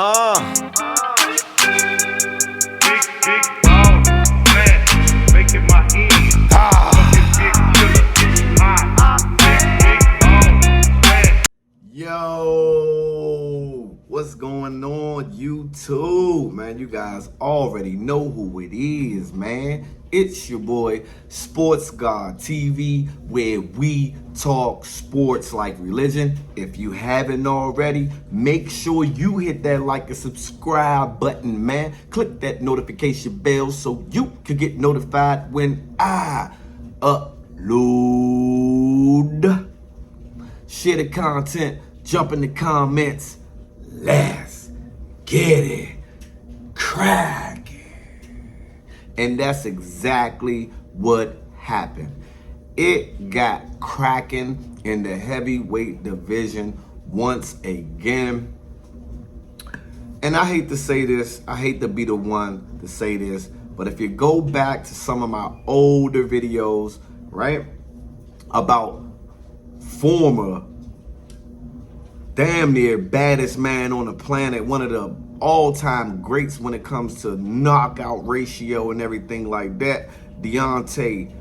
Uh, Big ball, flat, making my end. Fucking big killer, hot. Big ball, flat. Yo, what's going on, YouTube? Man, you guys already know who it is, man. It's your boy, Sports God TV, where we talk sports like religion. If you haven't already, make sure you hit that like and subscribe button, man. Click that notification bell so you can get notified when I upload. Share the content, jump in the comments. Let's get it cracking. And that's exactly what happened. It got cracking in the heavyweight division once again. And I hate to say this, I hate to be the one to say this, but if you go back to some of my older videos, right, about former damn near baddest man on the planet, one of the all-time greats when it comes to knockout ratio and everything like that, Deontay,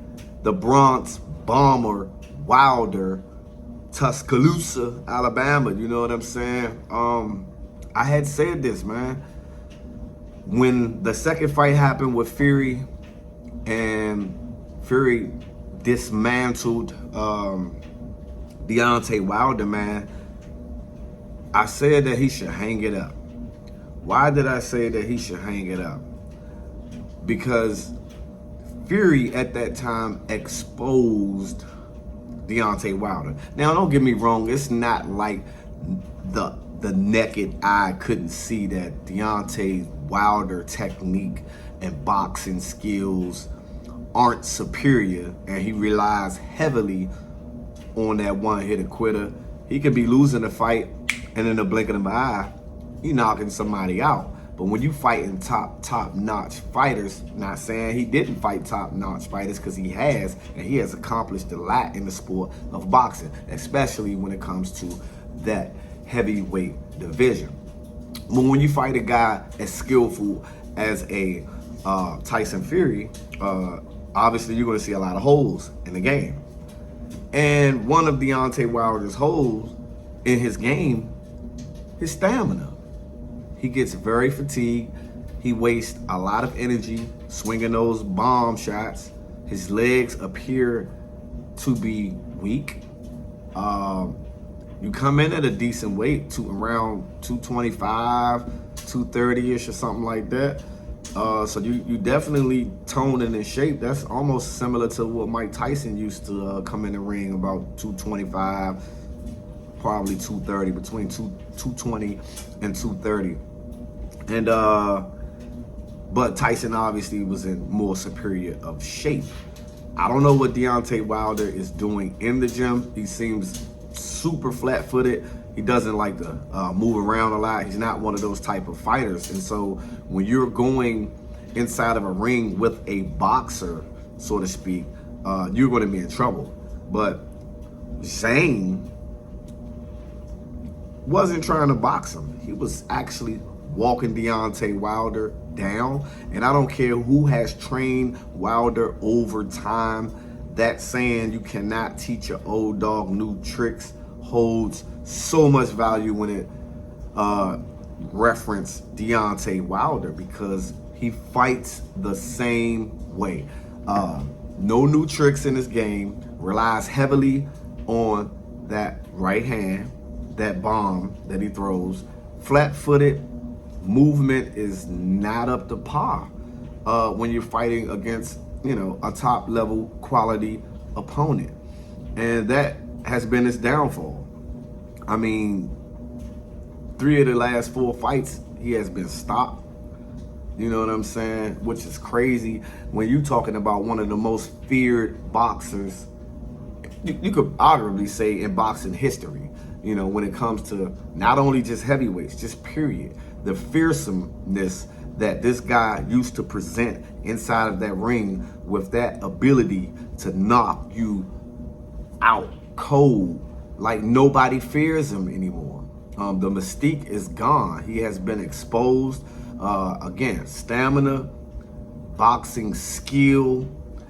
the Bronx Bomber Wilder, Tuscaloosa, Alabama, you know what I'm saying? I had said this, man. When the second fight happened with Fury and Fury dismantled Deontay Wilder, man, I said that he should hang it up. Why did I say that he should hang it up? Because Fury at that time exposed Deontay Wilder. Now, don't get me wrong, it's not like the naked eye couldn't see that Deontay Wilder technique and boxing skills aren't superior, and he relies heavily on that one-hitter quitter. He could be losing a fight, and in the blink of an eye, you knocking somebody out. But when you fighting top-notch fighters, not saying he didn't fight top-notch fighters, because he has, and he has accomplished a lot in the sport of boxing, especially when it comes to that heavyweight division. But when you fight a guy as skillful as a Tyson Fury, obviously you're going to see a lot of holes in the game. And one of Deontay Wilder's holes in his game, his stamina. He gets very fatigued. He wastes a lot of energy swinging those bomb shots. His legs appear to be weak. You come in at a decent weight, to around 225, 230-ish or something like that. So you definitely toned and in shape. That's almost similar to what Mike Tyson used to come in the ring, about 225, probably 230, between 220 and 230. And but Tyson obviously was in more superior of shape. I don't know what Deontay Wilder is doing in the gym. He seems super flat-footed. He doesn't like to move around a lot. He's not one of those type of fighters. And so when you're going inside of a ring with a boxer, so to speak, you're going to be in trouble. But Zane wasn't trying to box him. He was actually walking Deontay Wilder down. And I don't care who has trained Wilder over time, that saying you cannot teach your old dog new tricks holds so much value when it reference Deontay Wilder, because he fights the same way. No new tricks in his game, relies heavily on that right hand, that bomb that he throws. Flat-footed, movement is not up to par when you're fighting against, you know, a top-level quality opponent. And that has been his downfall. I mean, 3 of the last 4 fights, he has been stopped. You know what I'm saying? Which is crazy when you're talking about one of the most feared boxers, you could arguably say, in boxing history. You know, when it comes to not only just heavyweights, just period. The fearsomeness that this guy used to present inside of that ring, with that ability to knock you out cold like nobody fears him anymore. The mystique is gone. He has been exposed. Again, stamina, boxing skill,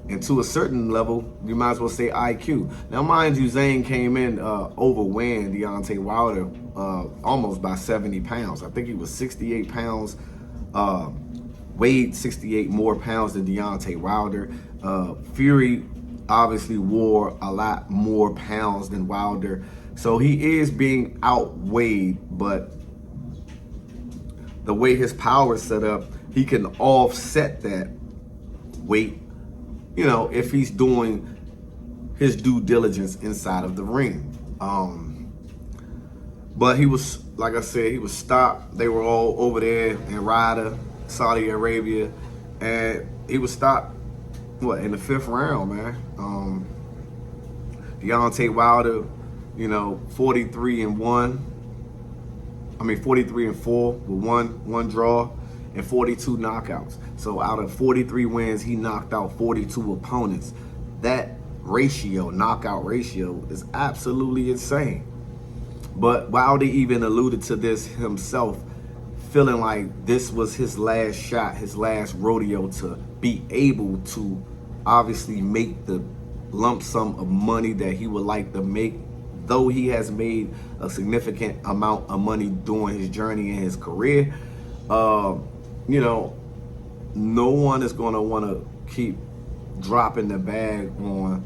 and to a certain level, you might as well say IQ. Now, mind you, Zane came in overweighing Deontay Wilder almost by 70 pounds. I think he was 68 pounds, weighed 68 more pounds than Deontay Wilder. Fury obviously wore a lot more pounds than Wilder. So he is being outweighed, but the way his power is set up, he can offset that weight, you know, if he's doing his due diligence inside of the ring. But he was, like I said, he was stopped. They were all over there in Riyadh, Saudi Arabia, and he was stopped, in the 5th round, man. Deontay Wilder, 43-1. 43-4 with one draw and 42 knockouts. So out of 43 wins, he knocked out 42 opponents. That knockout ratio, is absolutely insane. But Wilder even alluded to this himself, feeling like this was his last shot, his last rodeo to be able to obviously make the lump sum of money that he would like to make, though he has made a significant amount of money during his journey in his career. No one is going to want to keep dropping the bag on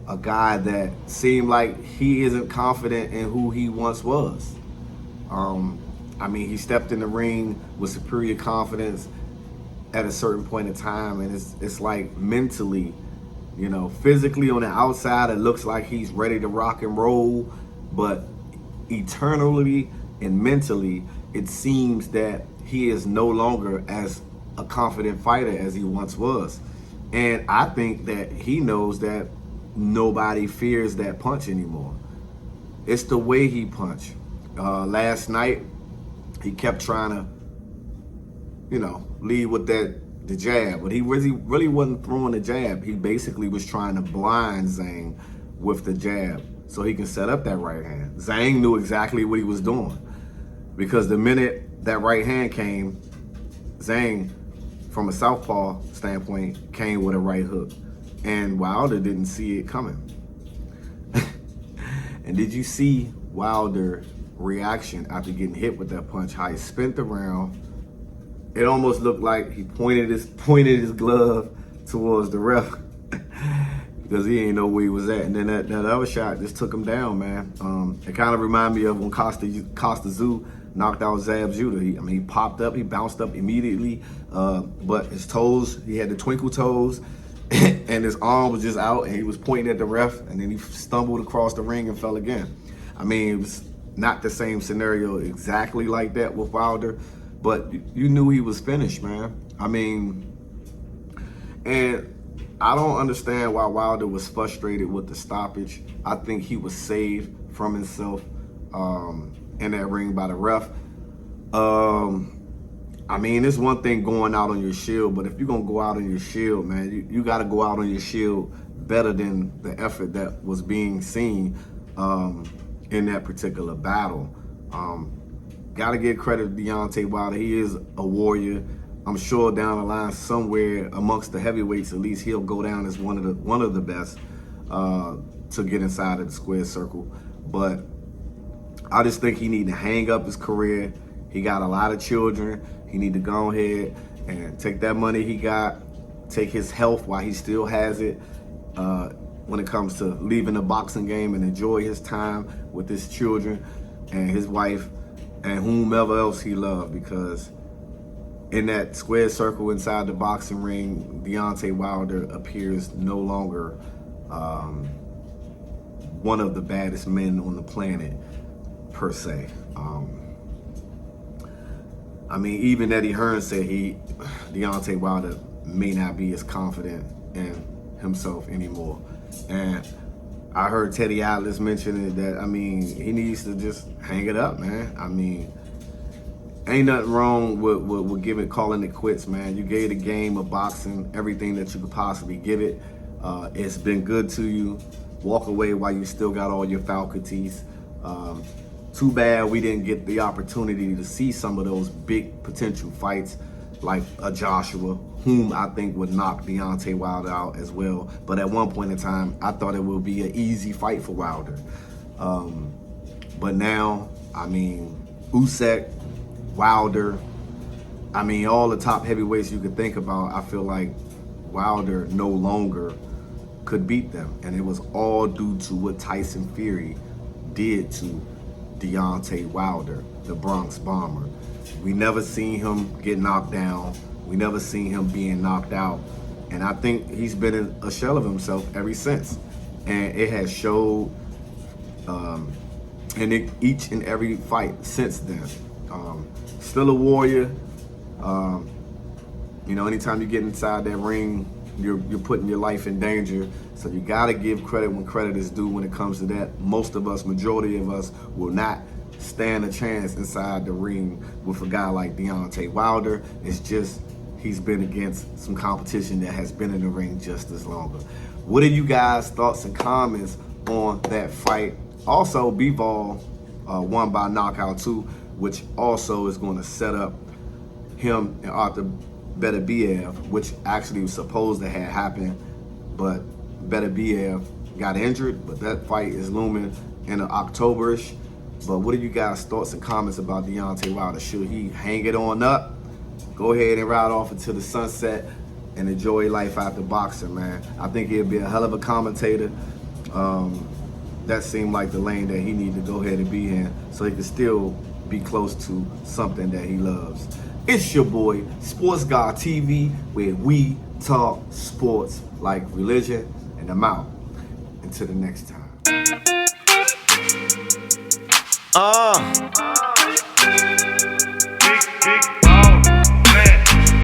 a guy that seemed like he isn't confident in who he once was. He stepped in the ring with superior confidence at a certain point in time, and it's like mentally, physically on the outside, it looks like he's ready to rock and roll, but eternally and mentally, it seems that he is no longer as a confident fighter as he once was. And I think that he knows that nobody fears that punch anymore. It's the way he punched. Last night, he kept trying to, lead with the jab, but he really wasn't throwing the jab. He basically was trying to blind Zhang with the jab so he can set up that right hand. Zhang knew exactly what he was doing, because the minute that right hand came, Zhang, from a southpaw standpoint, came with a right hook, and Wilder didn't see it coming. And did you see Wilder's reaction after getting hit with that punch? How he spent around. It almost looked like he pointed his glove towards the ref because he didn't know where he was at. And then that other shot just took him down, man. It kind of reminded me of when Costa Tszyu knocked out Zab Judah. He popped up, he bounced up immediately, but his toes, he had the twinkle toes, and his arm was just out, and he was pointing at the ref, and then he stumbled across the ring and fell again. It was not the same scenario exactly like that with Wilder, but you knew he was finished, man. And I don't understand why Wilder was frustrated with the stoppage. I think he was saved from himself in that ring by the ref. It's one thing going out on your shield, but if you're going to go out on your shield, man, you got to go out on your shield better than the effort that was being seen in that particular battle. Got to give credit to Deontay Wilder. He is a warrior. I'm sure down the line somewhere amongst the heavyweights, at least he'll go down as one of the best to get inside of the square circle. But I just think he need to hang up his career. He got a lot of children. He need to go ahead and take that money he got, take his health while he still has it, when it comes to leaving the boxing game, and enjoy his time with his children and his wife and whomever else he loved, because in that square circle inside the boxing ring, Deontay Wilder appears no longer one of the baddest men on the planet, per se. Even Eddie Hearn said Deontay Wilder may not be as confident in himself anymore. And I heard Teddy Atlas mentioning that, he needs to just hang it up, man. Ain't nothing wrong with calling it quits, man. You gave the game of boxing everything that you could possibly give it. It's been good to you. Walk away while you still got all your faculties. Too bad we didn't get the opportunity to see some of those big potential fights like a Joshua, whom I think would knock Deontay Wilder out as well. But at one point in time, I thought it would be an easy fight for Wilder. But now, I mean, Usyk, Wilder, I mean, all the top heavyweights you could think about, I feel like Wilder no longer could beat them. And it was all due to what Tyson Fury did to Deontay Wilder, the Bronx Bomber. We never seen him get knocked down. We never seen him being knocked out. And I think he's been a shell of himself ever since. And it has showed in each and every fight since then. Still a warrior. You know, anytime you get inside that ring, you're putting your life in danger. So you gotta give credit when credit is due when it comes to that. Most of us, majority of us, will not stand a chance inside the ring with a guy like Deontay Wilder. It's just he's been against some competition that has been in the ring just as longer. What are you guys' thoughts and comments on that fight? Also, Bivol won by knockout too, which also is going to set up him and Arthur Beterbiev, which actually was supposed to have happened, but Beterbiev got injured. But that fight is looming in October-ish. But what are you guys' thoughts and comments about Deontay Wilder? Should he hang it on up, go ahead and ride off into the sunset and enjoy life after boxing, man? I think he'll be a hell of a commentator. That seemed like the lane that he needed to go ahead and be in so he could still be close to something that he loves. It's your boy, Sports God TV, where we talk sports like religion, and I'm out. Until the next time.